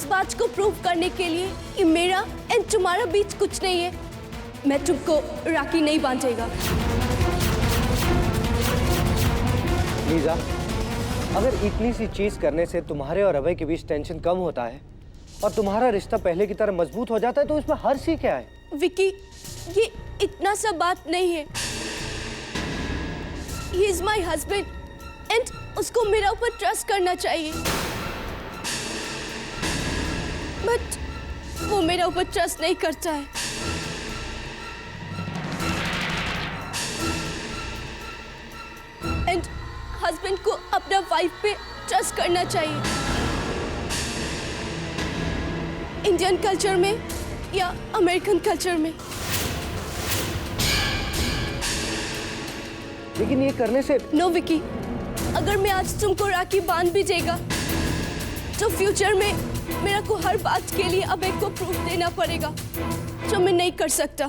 इस बात को प्रूव करने के लिए कि मेरा एंड तुम्हारा बीच कुछ नहीं है, मैं तुमको राखी नहीं बांधेगा। लीजा, अगर इतनी सी चीज करने से तुम्हारे और अभय के बीच टेंशन कम होता है और तुम्हारा रिश्ता पहले की तरह मजबूत हो जाता है तो इसमें हर्ष ही क्या है? विकी, ये इतना सा बात नहीं है। He is my husband and उसको मेरा ऊपर ट्रस्ट करना चाहिए, बट वो मेरा ऊपर ट्रस्ट नहीं करता है। एंड हस्बैंड को अपना वाइफ पे ट्रस्ट करना चाहिए। इंडियन कल्चर में या अमेरिकन कल्चर में। लेकिन ये करने से नो विकी, अगर मैं आज तुमको राखी बांध भी देगा तो फ्यूचर में मेरा को हर बात के लिए अभय को प्रूफ देना पड़ेगा, जो मैं नहीं कर सकता।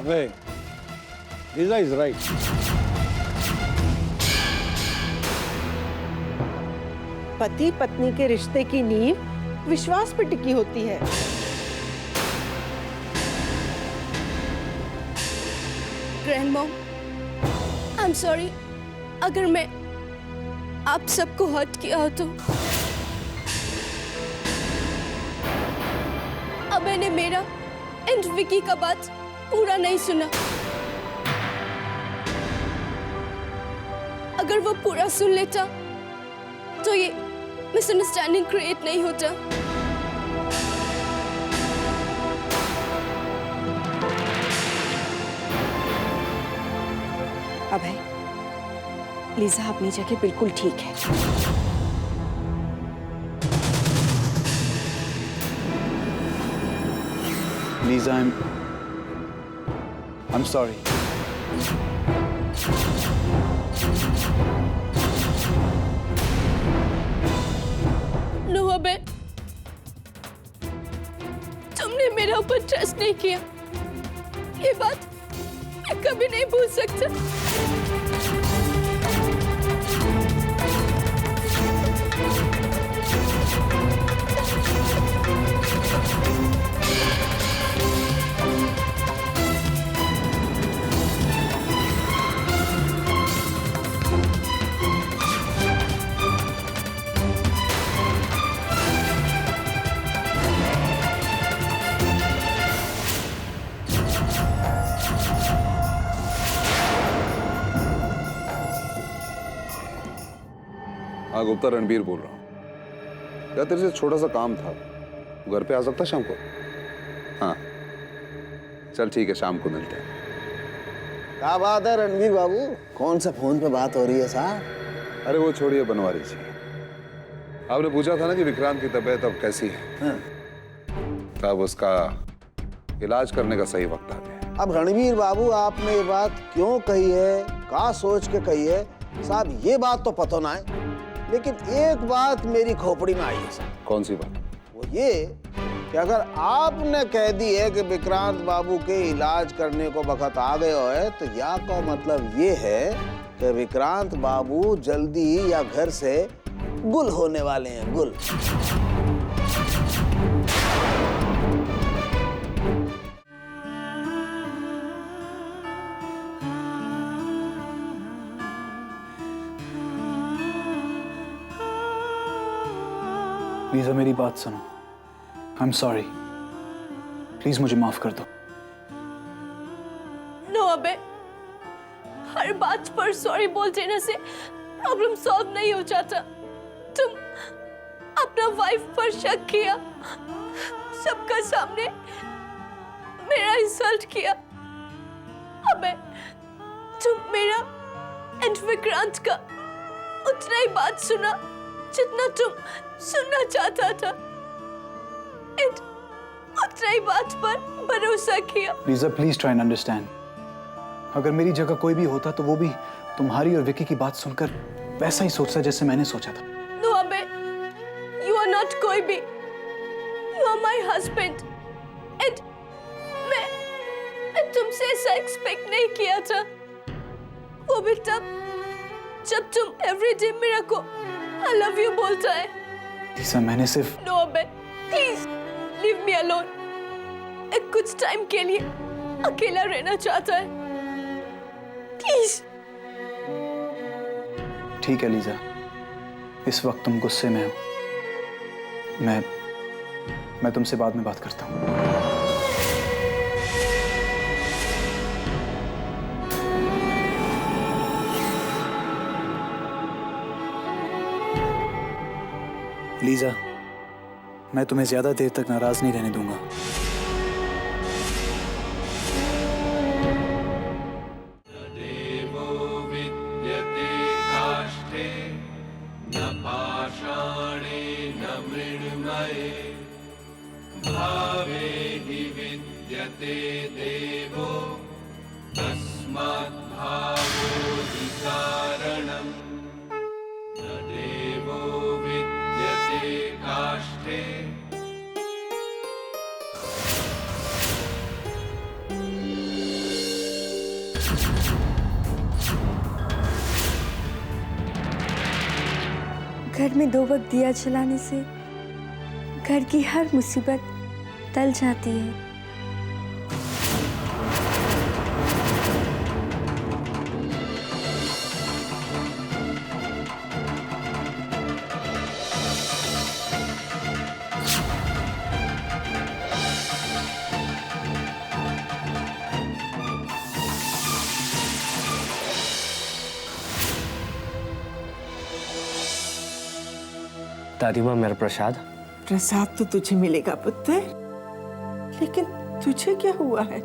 अभय, लीजा इज राइट। पति पत्नी के रिश्ते की नींव विश्वास पर टिकी होती है। ग्रैंडमॉम, आई एम सॉरी अगर मैं आप सबको हर्ट किया हो तो। अभय ने मेरा एंड विकी का बात पूरा नहीं सुना। अगर वो पूरा सुन लेता तो ये मिसअंडरस्टैंडिंग क्रिएट नहीं होता। अभय, लीजा अपनी जगह बिल्कुल ठीक है। Lisa, I'm sorry. नो अभय, तुमने मेरा ऊपर ट्रस्ट नहीं किया, ये बात मैं कभी नहीं भूल सकता। हाँ गुप्ता, रणबीर बोल रहा हूँ। यार तेरे से छोटा सा काम था, घर पे आ सकता शाम को? हाँ चल ठीक है, शाम को मिलते हैं। क्या बात है रणबीर बाबू, कौन सा फोन पे बात हो रही है साहब? अरे वो छोड़िए बनवारी जी, आपने पूछा था ना कि विक्रांत की तबीयत अब कैसी है? हाँ। तब उसका इलाज करने का सही वक्त आ गया। अब रणबीर बाबू आपने ये बात क्यों कही है, क्या सोच के कही है साहब, ये बात तो पता ना है, लेकिन एक बात मेरी खोपड़ी में आई है साहब। कौन सी बात? वो ये कि अगर आपने कह दी है कि विक्रांत बाबू के इलाज करने को वक्त आ गया है, तो या का मतलब ये है कि विक्रांत बाबू जल्दी ही या घर से गुल होने वाले हैं, गुल। लीजा, मेरी बात सुनो। I'm sorry. प्लीज मुझे माफ कर दो। नो अबे, हर बात पर सॉरी बोल देने से प्रॉब्लम सॉल्व नहीं हो जाता। तुम अपना वाइफ पर शक किया, सबका सामने मेरा इंसल्ट किया। अबे, तुम मेरा एंड विक्रांत का उतना ही बात सुना जितना तुम सुनना चाहता था, एंड उतना ही बात पर भरोसा किया। Lisa, please try and understand. अगर मेरी जगह कोई भी होता तो वो भी तुम्हारी और विकी की बात सुनकर वैसा ही सोचता जैसे मैंने सोचा था। नो अबे, यू आर नॉट कोई भी, you are my husband, and मैं तुमसे तुमसे ऐसा एक्सपेक्ट नहीं किया था, वो भी तब जब तुम एवरीडे मेरा को आई लव यू बोलता है। लीजा, मैंने सिर्फ... नो अबे, प्लीज लीव मी अलोन। एक कुछ टाइम के लिए अकेला रहना चाहता है, प्लीज। ठीक है लीजा, इस वक्त तुम गुस्से में हो। मैं तुमसे बाद में बात करता हूँ। लीजा, मैं तुम्हें ज्यादा देर तक नाराज नहीं रहने दूंगा। घर में 2 वक्त दिया जलाने से घर की हर मुसीबत टल जाती है। दादी माँ, मेरा प्रसाद। प्रसाद तो तुझे मिलेगा पुत्र, लेकिन तुझे क्या हुआ है?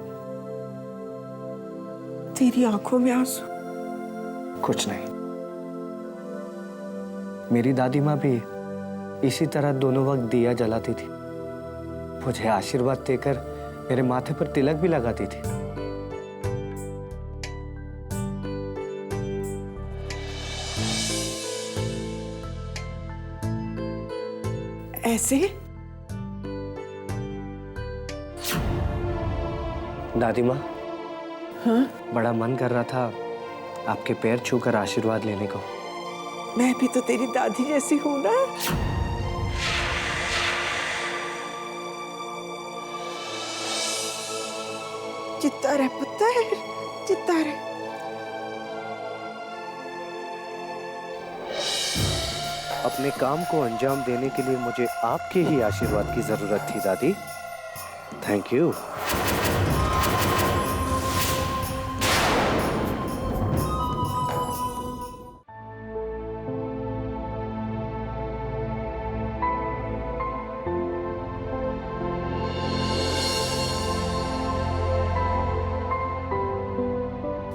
तेरी आंखों में आंसू। कुछ नहीं। मेरी दादी माँ भी इसी तरह दोनों वक्त दिया जलाती थी, मुझे आशीर्वाद देकर मेरे माथे पर तिलक भी लगाती थी। ऐसे? दादी माँ, हाँ? बड़ा मन कर रहा था आपके पैर छूकर आशीर्वाद लेने को। मैं भी तो तेरी दादी जैसी हूं ना। चित्ता रहे पुत्र, चित्ता रहे। अपने काम को अंजाम देने के लिए मुझे आपके ही आशीर्वाद की जरूरत थी दादी। Thank you.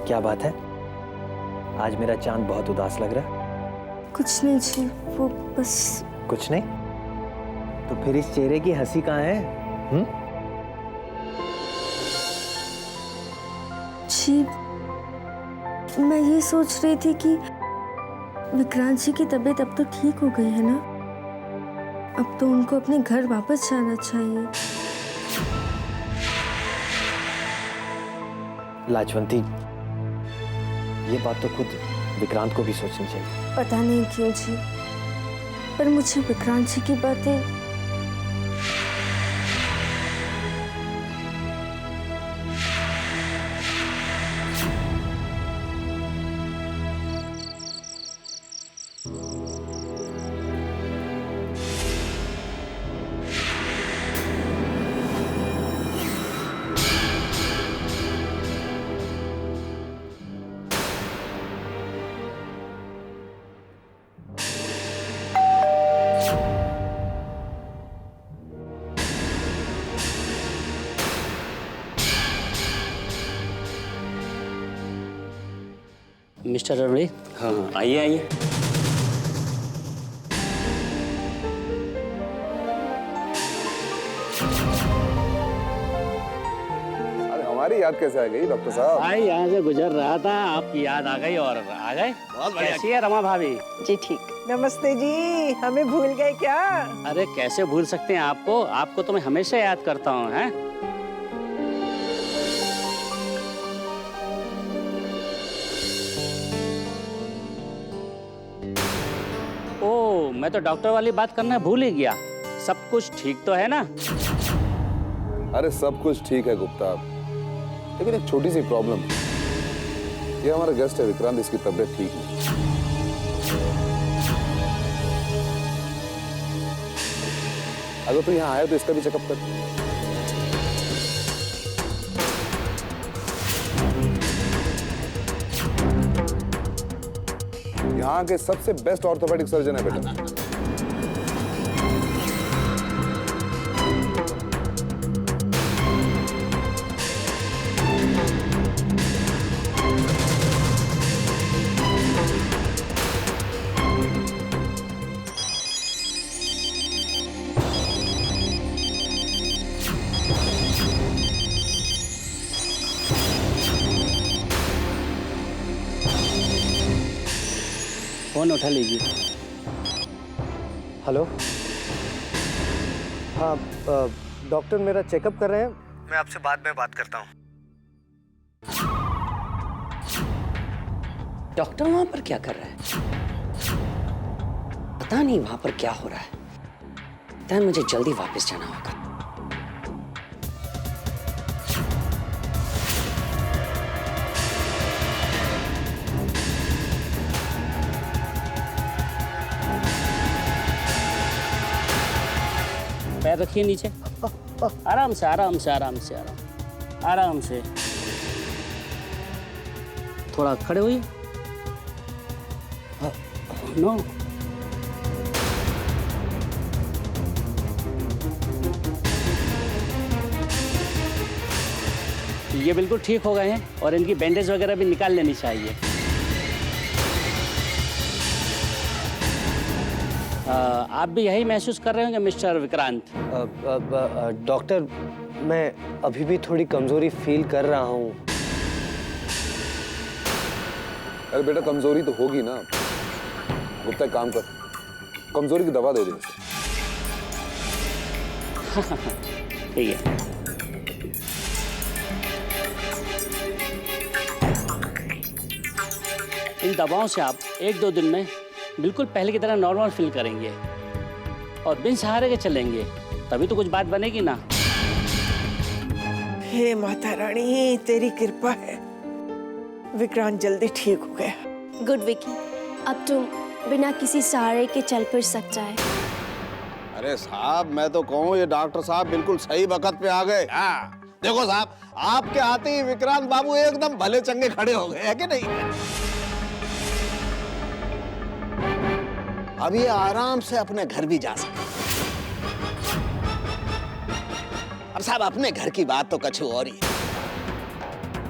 क्या बात है, आज मेरा चांद बहुत उदास लग रहा है। कुछ नहीं जी, वो बस... कुछ नहीं? तो फिर इस चेहरे की हंसी कहाँ है? जी, मैं ये सोच रही थी कि विक्रांत जी की तबीयत अब तो ठीक हो गई है ना, अब तो उनको अपने घर वापस जाना चाहिए। लाजवंती, ये बात तो खुद विक्रांत को भी सोचनी चाहिए। पता नहीं क्यों जी, पर मुझे विक्रांत जी की बातें मिस्टर रवड़ी, हाँ आइए आइए। अरे हमारी याद कैसे आ गई डॉक्टर साहब? भाई यहाँ से गुजर रहा था, आपकी याद आ गई और आ गए। कैसी है रमा भाभी? जी ठीक। नमस्ते जी, हमें भूल गए क्या? अरे कैसे भूल सकते हैं आपको, आपको तो मैं हमेशा याद करता हूँ। हैं मैं तो डॉक्टर वाली बात करना भूल ही गया। सब कुछ ठीक तो है ना? अरे सब कुछ ठीक है गुप्ता, लेकिन एक छोटी सी प्रॉब्लम है। ये हमारा गेस्ट है विक्रांत, इसकी तबीयत ठीक नहीं। अगर तू यहाँ आया तो इसका भी चेकअप कर। यहाँ के सबसे बेस्ट ऑर्थोपेडिक सर्जन है बेटा। फोन उठा लीजिए। हेलो। हाँ डॉक्टर मेरा चेकअप कर रहे हैं, मैं आपसे बाद में बात करता हूँ। डॉक्टर वहां पर क्या कर रहा है? पता नहीं वहां पर क्या हो रहा है। लगता है मुझे जल्दी वापस जाना होगा। पैर रखिए नीचे, आराम से आराम से आराम से आराम से। थोड़ा खड़े हुई। नो, ये बिल्कुल ठीक हो गए हैं और इनकी बैंडेज वगैरह भी निकाल लेनी चाहिए। आप भी यही महसूस कर रहे होंगे मिस्टर विक्रांत? डॉक्टर मैं अभी भी थोड़ी कमजोरी फील कर रहा हूँ। अरे बेटा कमजोरी तो होगी ना। गुप्ता एक काम कर, कमजोरी की दवा दे दे इसे। ठीक है। इन दवाओं से आप 1-2 दिन में बिल्कुल पहले की तरह नॉर्मल फील करेंगे और बिन सहारे के चलेंगे, तभी तो कुछ बात बनेगी ना। हे माता रानी, तेरी कृपा है, विक्रांत जल्दी ठीक हो गया। गुड विकी, अब तुम बिना किसी सहारे के चल फिर सकता है। अरे साहब मैं तो कहूँ ये डॉक्टर साहब बिल्कुल सही वक्त पे आ गए। हाँ देखो साहब, आपके आते ही विक्रांत बाबू एकदम भले चंगे खड़े हो गए, है कि नहीं? अब ये आराम से अपने घर भी जा सकते। अब साहब अपने घर की बात तो कछु और ही है।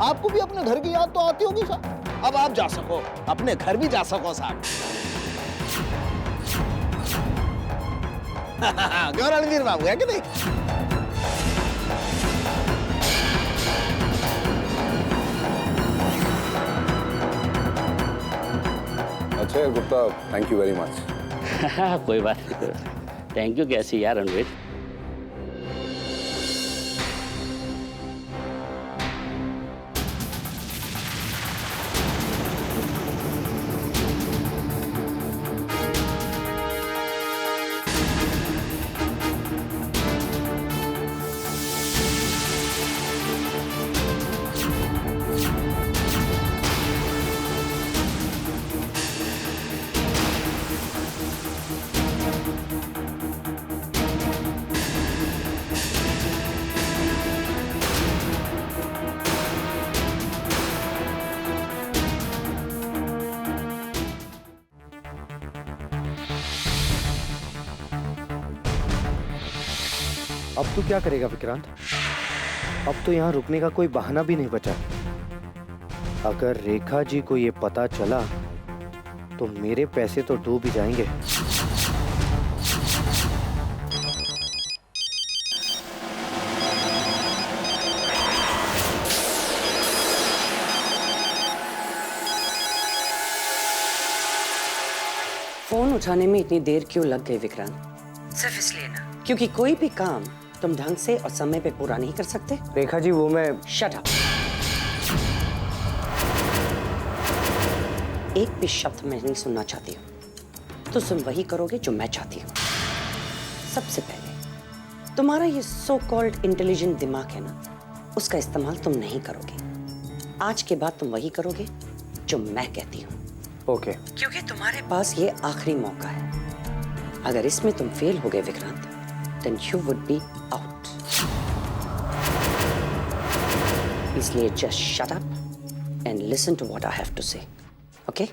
आपको भी अपने घर की याद तो आती होगी साहब। अब आप जा सको, अपने घर भी जा सको साहब। क्यों रणवीर बाबू, है कि नहीं? अच्छा है Gupta, thank you very much. कोई बात नहीं, थैंक यू कैसी यार रणवीर। अब तू क्या करेगा विक्रांत? अब तो यहाँ रुकने का कोई बहाना भी नहीं बचा। अगर रेखा जी को ये पता चला तो मेरे पैसे तो डूब ही जाएंगे। फोन उठाने में इतनी देर क्यों लग गई विक्रांत? सिर्फ इसलिए ना क्योंकि कोई भी काम तुम ढंग से और समय पे पूरा नहीं कर सकते। रेखा जी वो मैं शट अप। एक भी शब्द मैं नहीं सुनना चाहती हूँ। तो तुम वही करोगे जो मैं चाहती हूँ। सबसे पहले तुम्हारा ये सो कॉल्ड इंटेलिजेंट दिमाग है ना, उसका इस्तेमाल तुम नहीं करोगे। आज के बाद तुम वही करोगे जो मैं कहती हूँ। ओके। क्योंकि तुम्हारे पास ये आखिरी मौका है। अगर इसमें तुम फेल हो गए Vikrant, then you would be out. इसलिए just shut up and listen to what I have to say. Okay?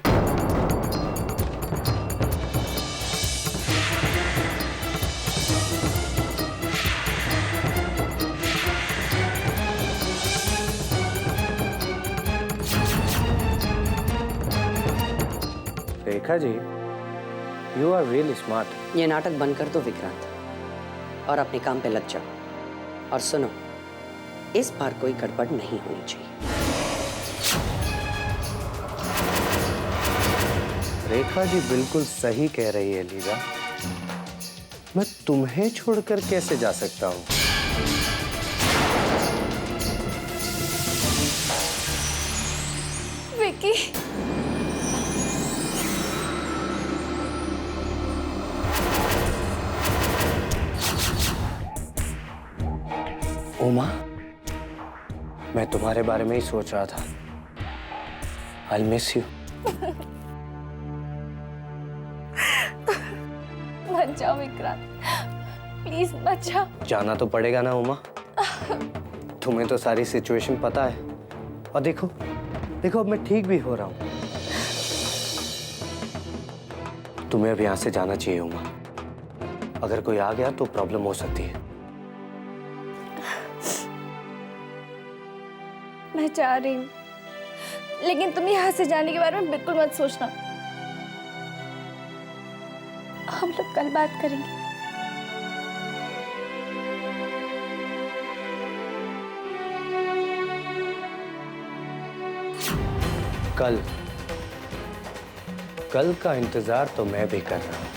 Rekha ji, you are really smart. ये नाटक बंद कर दो विक्रांत और अपने काम पे लग जाओ। और सुनो, इस बार कोई गड़बड़ नहीं होनी चाहिए। रेखा जी बिल्कुल सही कह रही है लीजा। मैं तुम्हें छोड़कर कैसे जा सकता हूँ? विकी, उमा, मैं तुम्हारे बारे में ही सोच रहा था। I'll miss you. मत जाओ विक्रांत, प्लीज मत जाओ। जाना तो पड़ेगा ना उमा। तुम्हें तो सारी सिचुएशन पता है। और देखो देखो, अब मैं ठीक भी हो रहा हूँ। तुम्हें अब यहाँ से जाना चाहिए उमा। अगर कोई आ गया तो प्रॉब्लम हो सकती है। मैं जा रही हूँ, लेकिन तुम यहाँ से जाने के बारे में बिल्कुल मत सोचना। हम लोग कल बात करेंगे। कल का इंतजार तो मैं भी कर रहा हूँ।